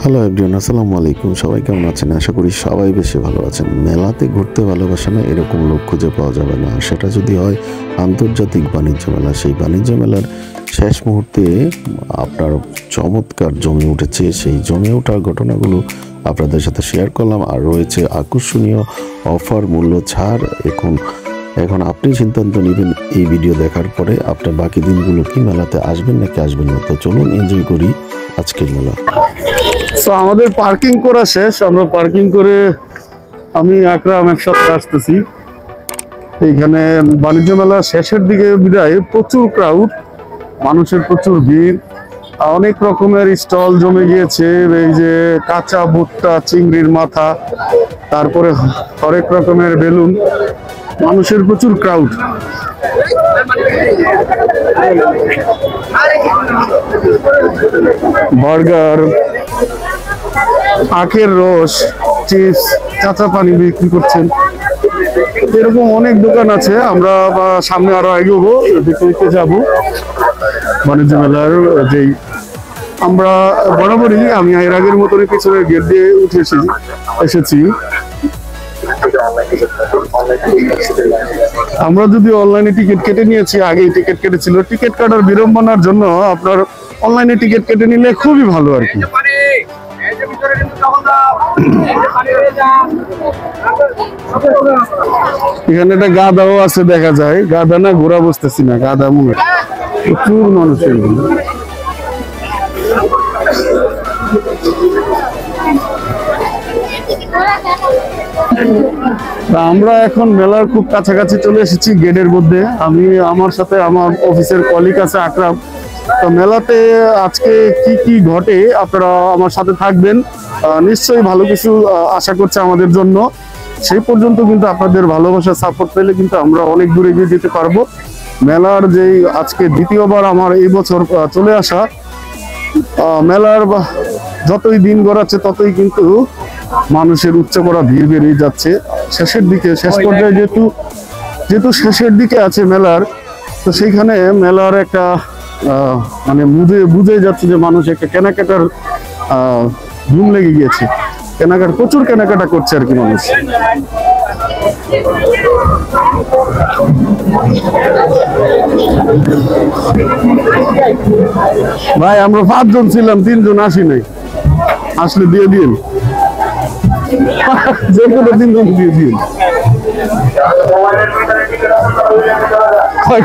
Hello everyone, আসসালামু আলাইকুম। সবাই কেমন আছেন? আশা করি সবাই বেশি ভালো আছেন। মেলাতে ঘুরতে ভালোবাসে না এরকম লোক খুঁজে পাওয়া যাবে না। সেটা যদি হয় আন্তর্জাতিক বাণিজ্য মেলা, সেই বাণিজ্য মেলার শেষ মুহূর্তে আপনার চমৎকার জমে উঠেছে। সেই জমে ওঠার ঘটনাগুলো আপনাদের সাথে শেয়ার করলাম। আর রয়েছে আকর্ষণীয় অফার, মূল্য ছাড়। এখন আপনি সিদ্ধান্ত নেবেন এই ভিডিও দেখার পরে আপনার বাকি দিনগুলো কি মেলাতে আসবেন নাকি আসবেন না। তো চলুন এনজয় করি আজকের মেলা। তো আমাদের পার্কিং করা শেষ। আমরা পার্কিং করে আমি আকরাম একসাথে আসতেছি। এইখানে বাণিজ্য মেলা শেষের দিকে বিদায় প্রচুর ক্রাউড, মানুষের প্রচুর ভিড়, অনেক রকমের স্টল জমে গিয়েছে। এই যে কাঁচা ভুট্টা, চিংড়ির মাথা, তারপরে হরেক রকমের বেলুন, মানুষের প্রচুর ক্রাউড। বার্গার, আখের রস, চিপস, কাঁচা পানি বিক্রি করছেন। এরকম অনেক দোকান আছে। আমরা সামনে আরো এগোবো, দেখতে দেখতে যাবো বাণিজ্য মেলার। যেই আমরা বরাবরই আমি এর আগের মতনই পিছনের গেট দিয়ে উঠে এসেছি। আমরা যদি অনলাইনে টিকিট কেটে নিয়েছি, আগেই টিকিট কেটেছিল। টিকিট কাটার বিড়ম্বনার জন্য আপনার অনলাইনে টিকিট কেটে নিলে খুবই ভালো আর কি। এখানে একটা গাধাও আছে দেখা যায়। গাধা না ঘোড়া বুঝতেছি না, গাধা মনে। প্রচুর মানুষের আমরা এখন মেলার খুব কাছাকাছি চলে এসেছি, গেটের মধ্যে। আমি আমার সাথে আমার অফিসের কলিগ আছে আকরাম। তো মেলাতে আজকে কি কি ঘটে আপনারা আমার সাথে থাকবেন। নিশ্চয়ই ভালো কিছু আশা করছে আমাদের জন্য। সেই পর্যন্ত কিন্তু আপনাদের ভালোবাসা, সাপোর্ট পেলে কিন্তু আমরা অনেক দূরে এগিয়ে যেতে পারবো। মেলার যেই আজকে দ্বিতীয়বার আমার এই বছর চলে আসা, মেলার যতই দিন গড়াচ্ছে ততই কিন্তু মানুষের উপচে পড়া ভিড় বেড়ে যাচ্ছে। শেষের দিকে, শেষ পর্যায়ে যেহেতু শেষের দিকে আছে মেলার, তো সেইখানে মেলার একটা মানে বুঝে যাচ্ছে যে মানুষ একটা কেনাকাটার ধুম লেগে গিয়েছে। প্রচুর কেনাকাটা করছে আর কি মানুষ। ভাই আমরা 5 জন ছিলাম, 3 জন আসি নাই। আসলে দিয়ে দিন, যে কোনো 3 জন দিয়ে দিন।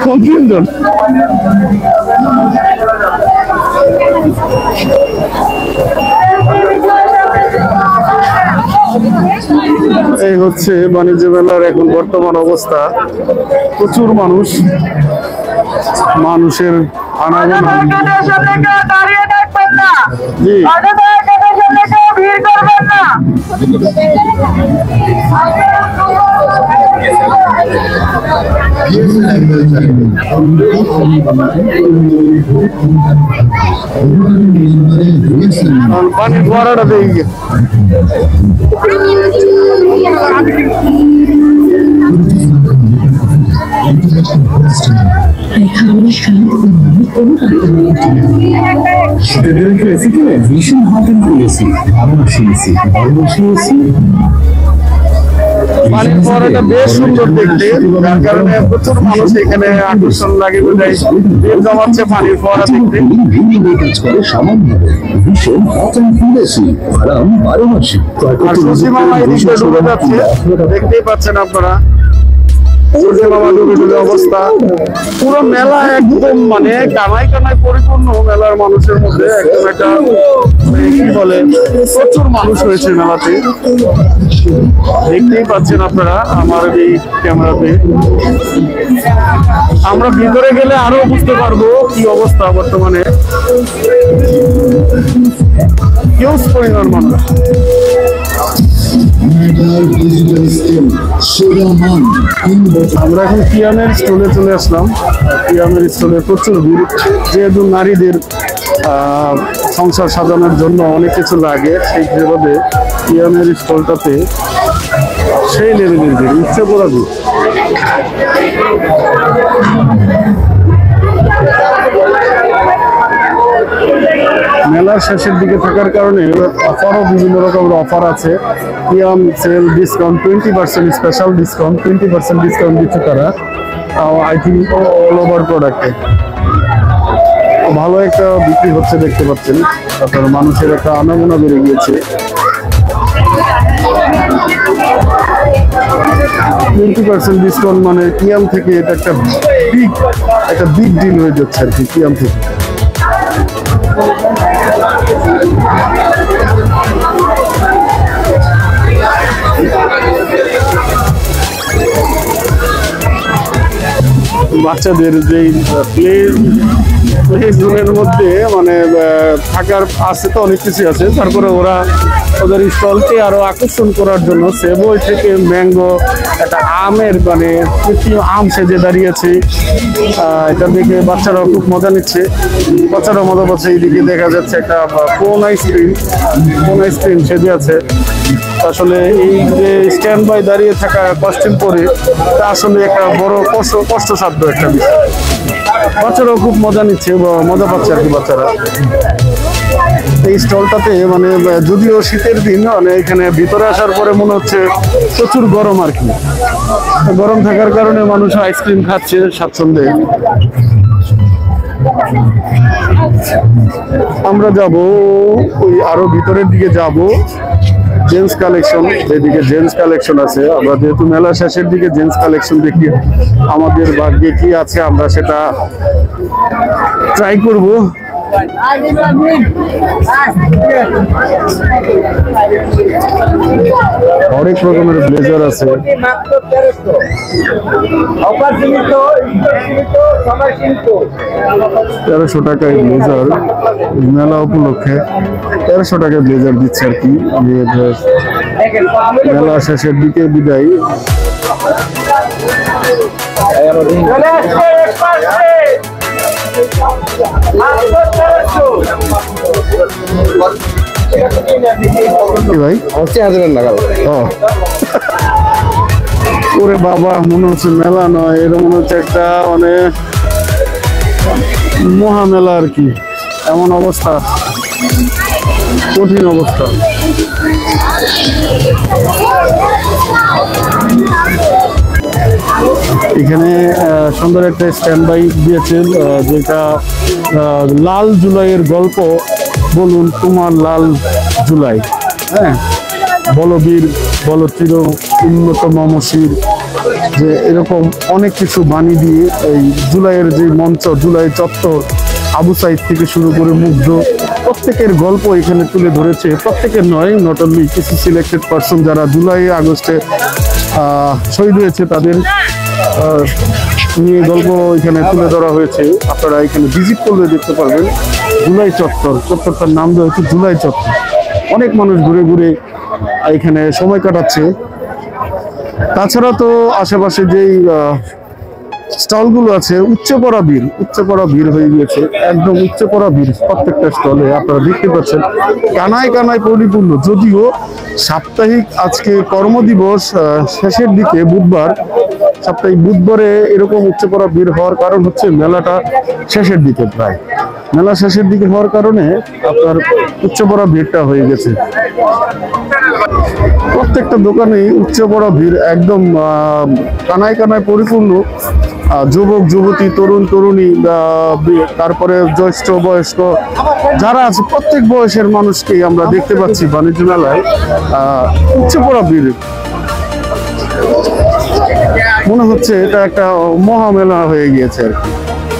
কোন 3 জন? এই হচ্ছে বাণিজ্য মেলার এখন বর্তমান অবস্থা। প্রচুর মানুষের আনাগোনা। জি, পানি ফোয়ারাটা দেখি। ভীষণ হটেন করেছি, ভালোবাসিয়েছি। পানির ফোয়ারাটা বেশ সুন্দর দেখতে, যার কারণে প্রচুর মানুষ এখানে আকর্ষণ লাগে বোঝায় জমাচ্ছে পানির ফোয়ারা দেখতে। ভীষণ হটেন করেছি, আরাম 12 মাসে। আর সুসি মামা এদিকে ডুবে যাচ্ছে, দেখতেই পাচ্ছেন আপনারা। অবস্থা পুরো মেলা একদম মানে কানায় পরিপূর্ণ। মেলার মানুষের মধ্যে একদম একটা কি বলে, প্রচুর মানুষ হয়েছে মেলাতে, দেখতেই পাচ্ছেন আপনারা আমার এই ক্যামেরাতে। আমরা ভিতরে গেলে আরো বুঝতে পারবো কি অবস্থা বর্তমানে। হিউজ পরিমাণ মানুষ। আমরা এখন কিয়ামের স্টলে চলে আসলাম। কিয়ামের স্টলে প্রচুর ভিড়, যেহেতু নারীদের সংসার সাজানোর জন্য অনেক কিছু লাগে, সেই হিসেবে কিয়ামের স্টলটাতে সেই লেভেলের ভিড়, ইচ্ছে পড়া ভিড়। মেলা মেলার শেষের দিকে থাকার কারণে অফারও বিভিন্ন রকমের অফার আছে। Priyam sale discount 20% special discount 20% discount দিচ্ছে তারা, আই থিঙ্ক অল ওভার প্রোডাক্টে। ভালো একটা বিক্রি হচ্ছে দেখতে পাচ্ছেন, তারপর মানুষের একটা আনাগোনা বেড়ে গিয়েছে। 20% ডিসকাউন্ট মানে প্রিয়াম থেকে এটা একটা বিগ ডিল হয়ে যাচ্ছে আর কি প্রিয়াম থেকে। বাচ্চাদের যেই প্লে জোনের মধ্যে মানে থাকার আছে তো অনেক কিছু আছে, তারপরে ওরা ওদের স্টলকে আরো আকর্ষণ করার জন্য সেবই থেকে ম্যাঙ্গো একটা আমের মানে কৃত্রিম আম সেজে দাঁড়িয়েছে। এটা দেখে বাচ্চারাও খুব মজা নিচ্ছে, বাচ্চারাও মজা পাচ্ছে। এইদিকে দেখা যাচ্ছে একটা কোন আইসক্রিম সেজে আছে। আসলে এই যে স্ট্যান্ড বাই দাঁড়িয়ে থাকা কষ্টের পরে আসলে একটা বড় কষ্টসাধ্য একটা বিষয়। বাচ্চারাও খুব মজা নিচ্ছে, মজা পাচ্ছে আর কি বাচ্চারা। এই স্টলটাতে মানে যদিও শীতের দিন মানে এখানে ভিতরে আসার পরে মনে হচ্ছে প্রচুর গরম আর কি, গরম থাকার কারণে মানুষ আইসক্রিম খাচ্ছে স্বাচ্ছন্দ্যে। আমরা যাব ওই আরো ভিতরের দিকে যাব, জেন্টস কালেকশন, যেদিকে জেন্টস কালেকশন আছে। আমরা যেহেতু মেলা শেষের দিকে জেন্টস কালেকশন দেখি, আমাদের ভাগ্যে কি আছে আমরা সেটা ট্রাই করব। অনেক রকমের ব্লেজার আছে, 1300 টাকায় ব্লেজার মেলা উপলক্ষে 1300 টাকায় ব্লেজার দিচ্ছে আর কি। মেলা শেষের দিকে বিদায়। ভাই ওরে বাবা, মনে হচ্ছে মেলা নয়, এটা মনে হচ্ছে একটা মানে মহামেলা আর কি। এমন অবস্থা, কঠিন অবস্থা। এখানে সুন্দর একটা স্ট্যান্ড বাই দিয়েছেন, যেটা লাল জুলাইয়ের গল্প বলুন তোমার লাল জুলাই। হ্যাঁ, বলবীর বলচির উন্নত মমশির, যে এরকম অনেক কিছু বাণী দিয়ে এই জুলাইয়ের যে মঞ্চ, জুলাই চত্বর, আবু সাইদ থেকে শুরু করে মুগ্ধ, প্রত্যেকের গল্প এখানে তুলে ধরেছে। প্রত্যেকের নয়, নট অনলি কিছু সিলেক্টেড পার্সন যারা জুলাই আগস্টে শহীদ হয়েছে তাদের নিয়ে গল্প এখানে তুলে ধরা হয়েছে। আপনারা এখানে ভিজিট করলে দেখতে পারবেন জুলাই চত্বরটার নাম দেওয়া হচ্ছে জুলাই চত্বর। অনেক মানুষ ঘুরে ঘুরে এখানে সময় কাটাচ্ছে। তাছাড়া তো আশেপাশে যেই স্টলগুলো আছে উচ্চ পড়া ভিড় হয়ে গিয়েছে, একদম উচ্চ পড়া ভিড় প্রত্যেকটা স্টলে আপনারা দেখতে পাচ্ছেন, কানায় পরিপূর্ণ। যদিও সাপ্তাহিক আজকে কর্মদিবস শেষের দিকে বুধবার, সাপ্তাহিক বুধবারে এরকম উচ্চ পড়া ভিড় হওয়ার কারণ হচ্ছে মেলাটা শেষের দিকে, প্রায় মেলা শেষের দিকে হওয়ার কারণে আপনার উচ্চ পড়া ভিড়টা হয়ে গেছে। প্রত্যেকটা দোকানে উচ্চ পড়া ভিড়, একদম কানায় পরিপূর্ণ। যুবক যুবতী, তরুণ তরুণী, তারপরে জ্যেষ্ঠ বয়স্ক যারা আছে প্রত্যেক বয়সের মানুষকেই আমরা দেখতে পাচ্ছি বাণিজ্য মেলায়। উচ্চ পড়া ভিড়, মনে হচ্ছে এটা একটা মহামেলা হয়ে গিয়েছে আর কি।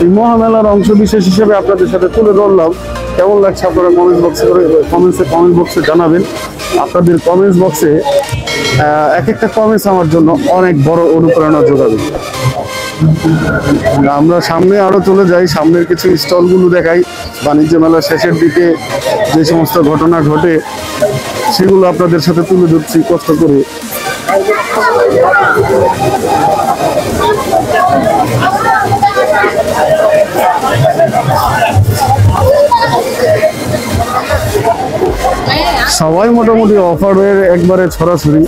এই মহামেলার অংশ বিশেষ হিসেবে আপনাদের সাথে তুলে ধরলাম। কেমন লাগছে আপনারা কমেন্ট বক্সে জানাবেন। আপনাদের কমেন্টস বক্সে এক একটা কমেন্টস আমার জন্য অনেক বড় অনুপ্রেরণা যোগাবে। আমরা সামনে আরো চলে যাই, সামনের কিছু স্টলগুলো দেখাই। বাণিজ্য মেলার শেষের দিকে যে সমস্ত ঘটনা ঘটে সেগুলো আপনাদের সাথে তুলে ধরছি কষ্ট করে। সবাই মোটামুটি অফারের একবারে ছড়াছড়ি।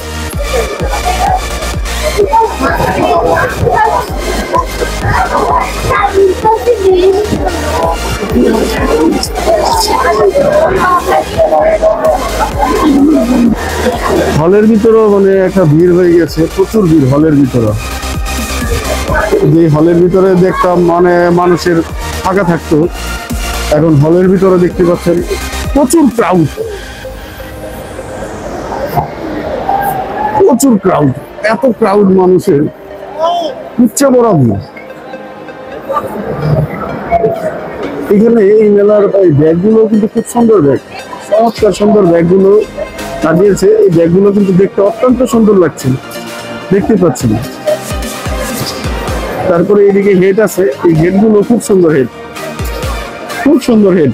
হলের ভিতরেও মানে একটা ভিড় হয়ে গেছে, প্রচুর ভিড় হলের ভিতরে। যে হলের ভিতরে দেখতাম মানে মানুষের ফাঁকা থাকতো, এখন হলের ভিতরে দেখতে পাচ্ছেন প্রচুর ক্রাউড, প্রচুর ক্রাউড, এত ক্রাউড মানুষের উচ্চ বড় ভিড়। এখানে এই মেলার এই ব্যাগগুলো কিন্তু খুব সুন্দর ব্যাগ, চমৎকার সুন্দর ব্যাগগুলো লাগিয়েছে। এই ব্যাগগুলো কিন্তু দেখতে অত্যন্ত সুন্দর লাগছে, দেখতে পাচ্ছেন। তারপরে এইদিকে হেড আছে, এই হেডগুলো খুব সুন্দর হেড, খুব সুন্দর হেড।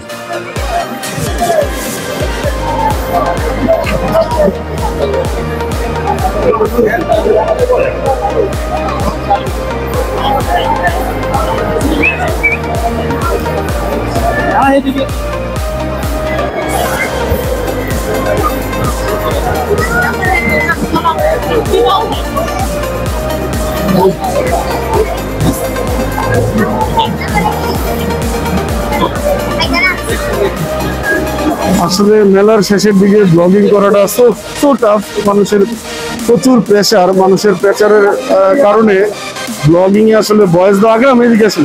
আসলে মেলার শেষের দিকে ব্লগিং করাটা সো টাফ, মানুষের প্রচুর প্রেশার, মানুষের প্রেশারের কারণে ব্লগিং এ আসলে ভয়েস দেওয়া, আগে আমি এদিকে আসি,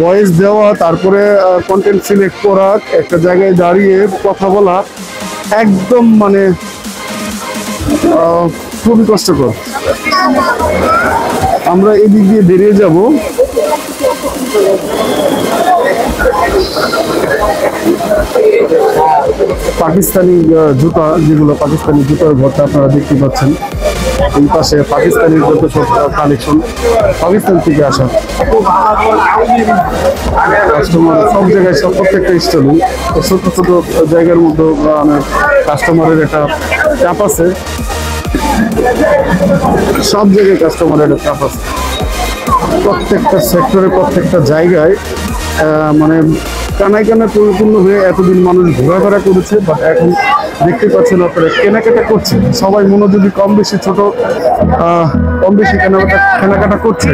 ভয়েস দেওয়া, তারপরে কন্টেন্ট সিলেক্ট করা, একটা জায়গায় দাঁড়িয়ে কথা বলা একদম মানে খুবই কষ্টকর। আমরা এদিক দিয়ে বেরিয়ে যাব। পাকিস্তানি জুতা, যেগুলো পাকিস্তানি জুতার ঘরটা আপনারা দেখতে পাচ্ছেন, এই পাশে পাকিস্তানি যত সব কালেকশন পাকিস্তান থেকে আসা কাস্টমার সব জায়গায়, সব প্রত্যেকটা স্টলে ছোট ছোট জায়গার মধ্যে কাস্টমারের একটা চাপ আছে, সব জায়গায় কাস্টমারের একটা চাপ আছে, প্রত্যেকটা সেক্টরে প্রত্যেকটা জায়গায় মানে কানায় কানায় পরিপূর্ণ হয়ে এতদিন মানুষ ঘোরাফেরা করেছে, বাট এখন দেখতে পাচ্ছেন আপনারা কেনাকাটা করছে, সবাই মনোযোগী, কম বেশি ছোট কম বেশি কেনাকাটা করছে।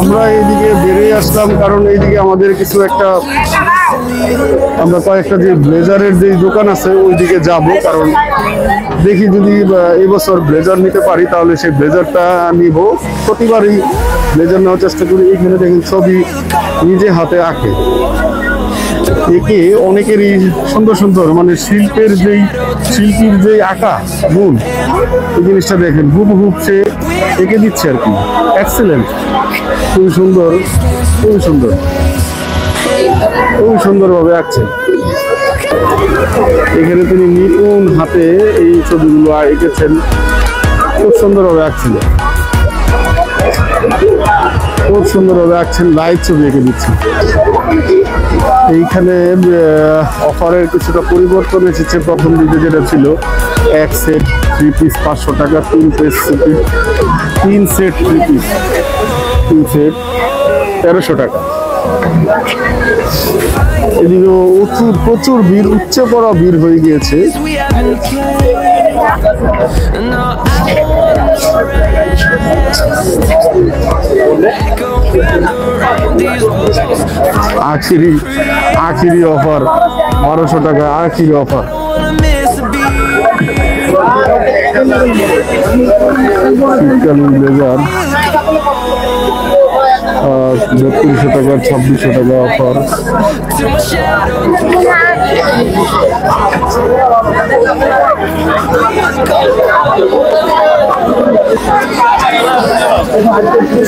আমরা এইদিকে বেরিয়ে আসলাম কারণ এইদিকে আমাদের কিছু একটা, আমরা কয়েকটা যে ব্লেজারের যে দোকান আছে ওইদিকে যাব, কারণ দেখি যদি এবছর ব্লেজার নিতে পারি তাহলে সেই ব্লেজারটা নিব। প্রতিবারই ব্লেজার নেওয়ার চেষ্টা করি। এখানে দেখেন ছবি নিজে হাতে আঁকে, একে অনেকেরই সুন্দর সুন্দর মানে শিল্পীর যেই আঁকা গুণ, এই জিনিসটা দেখেন হুবহুব সে এঁকে দিচ্ছে আর কি। এক্সেলেন্ট, খুবই সুন্দর, খুবই সুন্দর, খুবই সুন্দরভাবে আঁকছে। এখানে তিনি নিপুণ হাতে এই ছবিগুলো এঁকেছেন, খুব সুন্দরভাবে আঁকছিল, খুব সুন্দরভাবে আঁকছেন, লাইট ছবি এঁকে দিচ্ছেন। এইখানে অফারের কিছুটা পরিবর্তন এসেছে। প্রথম দিকে যেটা ছিল এক সেট 3 পিস 500 টাকা, 3 সেট 3 পিস 2 সেট 1300 টাকা। এদিকে প্রচুর ভিড়, উচ্চে পড়া ভিড় হয়ে গিয়েছে। আখিরি অফার 1200 টাকা, আখিরি অফার। শীতকালীন ব্লেজার 3200 টাকা, 2600 টাকা অফার।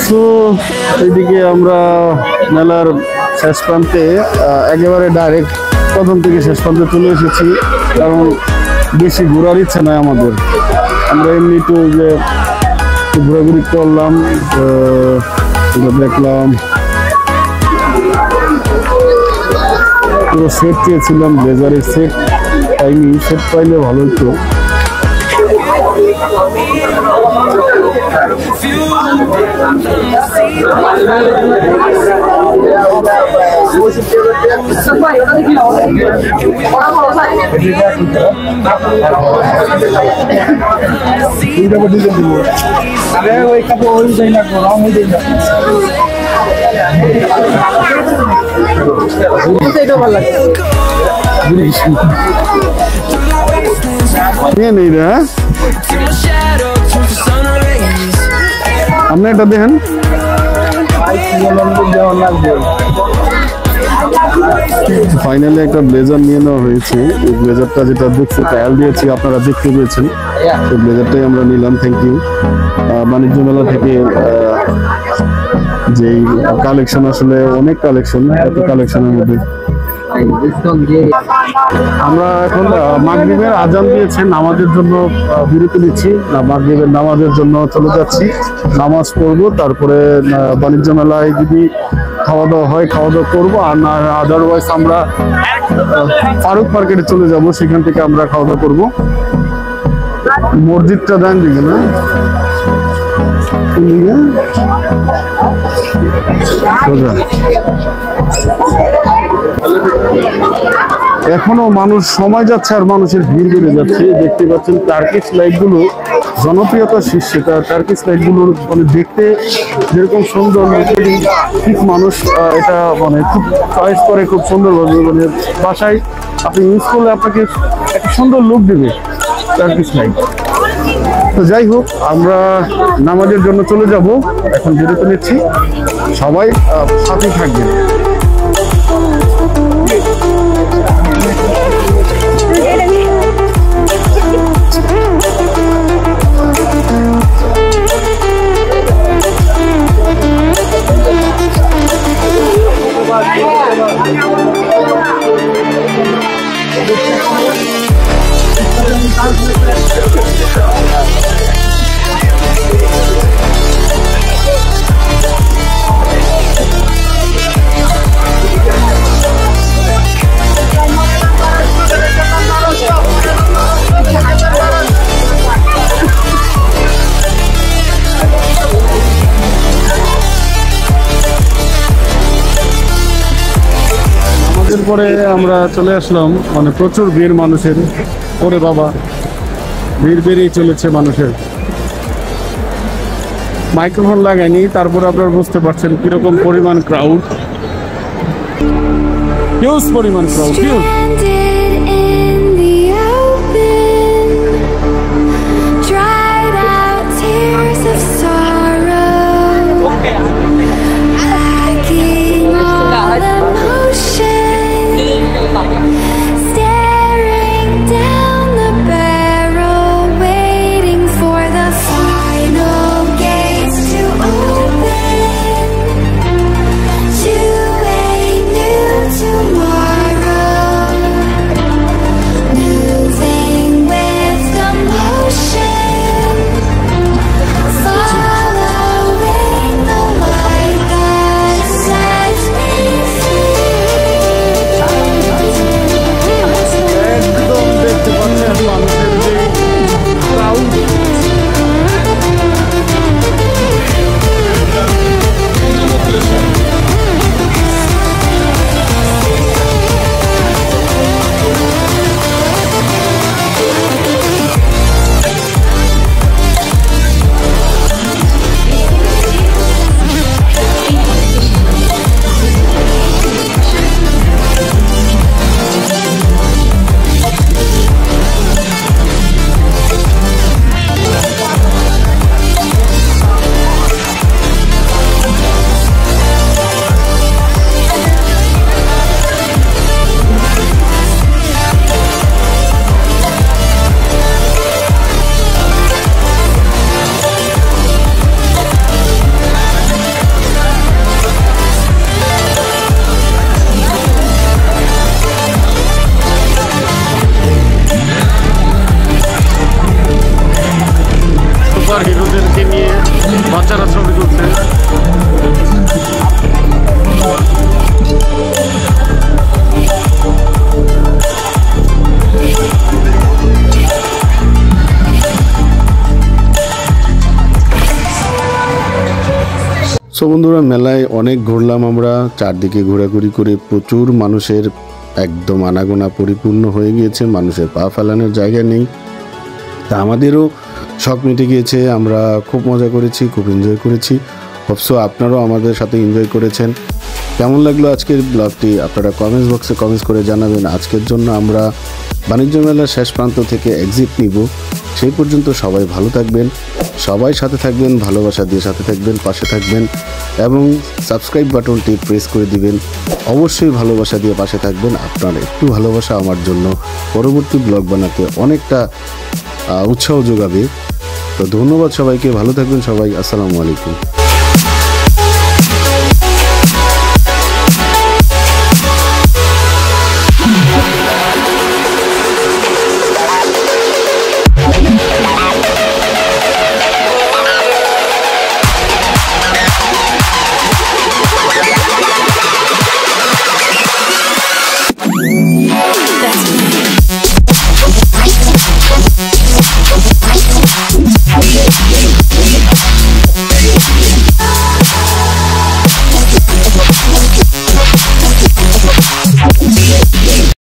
তো এইদিকে আমরা মেলার শেষ প্রান্তে একেবারে ডাইরেক্ট প্রথম থেকে শেষ প্রান্তে চলে এসেছি, কারণ বেশি ঘোরার ইচ্ছে নাই আমাদের। আমরা এমনি একটু যে ঘোরাঘুরি করলাম, দেখলাম, পুরো সেট চেয়েছিলাম, ব্লেজারের সেট পাইনি, সেট পাইলে ভালো হতো। নেই রে, আপনি এটা দেখেন। ফাইনালি একটা ব্লেজার নিয়ে নেওয়া হয়েছে। এই ব্লেজারটা যেটা দেখছি ট্রায়াল দিয়েছি, আপনারা দেখতে পেয়েছেন। এই ব্লেজারটাই আমরা নিলাম। Thank you. বাণিজ্য মেলা থেকে যেই কালেকশন, আসলে অনেক কালেকশন, এত কালেকশনের মধ্যে আমরা এখন মাগরিবের আজান দিয়েছে, নামাজের জন্য বিরতি নিচ্ছি। মাগরিবের নামাজের জন্য চলে যাচ্ছি, নামাজ পড়বো। তারপরে বাণিজ্য মেলায় যদি খাওয়া দাওয়া হয় খাওয়া দাওয়া করবো, আর না আদারওয়াইজ আমরা ফারুক মার্কেটে চলে যাব, সেখান থেকে আমরা খাওয়া দাওয়া করবো। মসজিদটা দেন দিকে না, এখনো মানুষ সময় যাচ্ছে আর মানুষের ভিড় বেড়ে যাচ্ছে। দেখতে পাচ্ছেন টার্কিশ লাইট গুলো জনপ্রিয়তার শীর্ষে। টার্কিশ লাইট গুলো মানে দেখতে যেরকম সুন্দর, ঠিক মানুষ এটা মানে খুব চয়েস করে, খুব সুন্দরভাবে মানে বাসায় আপনি ইউজ করলে আপনাকে একটা সুন্দর লুক দেবে টার্কিশ লাইট। তো যাই হোক, আমরা নামাজের জন্য চলে যাব, এখন বিরতি নিচ্ছি। সবাই সাথে থাকবেন। পরে আমরা চলে আসলাম, মানে প্রচুর ভিড় মানুষের। ওরে বাবা, ভিড় বেড়েই চলেছে মানুষের। মাইক্রোফোন লাগাইনি, তারপর আপনারা বুঝতে পারছেন কিরকম পরিমাণ ক্রাউড, হিউজ পরিমাণ ক্রাউড, হিউজ। সো বন্ধুরা, মেলায় অনেক ঘুরলাম আমরা, চারদিকে ঘোরাঘুরি করে প্রচুর মানুষের একদম আনাগোনা পরিপূর্ণ হয়ে গিয়েছে, মানুষের পা ফেলানোর জায়গা নেই। তা আমাদেরও শখ মিটে গিয়েছে, আমরা খুব মজা করেছি, খুব এনজয় করেছি। হোপসো আপনারাও আমাদের সাথে এনজয় করেছেন। কেমন লাগলো আজকের ব্লগটি আপনারা কমেন্টস বক্সে কমেন্টস করে জানাবেন। আজকের জন্য আমরা বাণিজ্য মেলার শেষ প্রান্ত থেকে এক্সিট নিব। সেই পর্যন্ত সবাই ভালো থাকবেন, সবাই সাথে থাকবেন, ভালোবাসা দিয়ে সাথে থাকবেন, পাশে থাকবেন এবং সাবস্ক্রাইব বাটনটি প্রেস করে দিবেন। অবশ্যই ভালোবাসা দিয়ে পাশে থাকবেন। আপনার একটু ভালোবাসা আমার জন্য পরবর্তী ব্লগ বানাতে অনেকটা উৎসাহ যোগাবে। তো ধন্যবাদ সবাইকে, ভালো থাকবেন সবাই। আসসালামু আলাইকুম।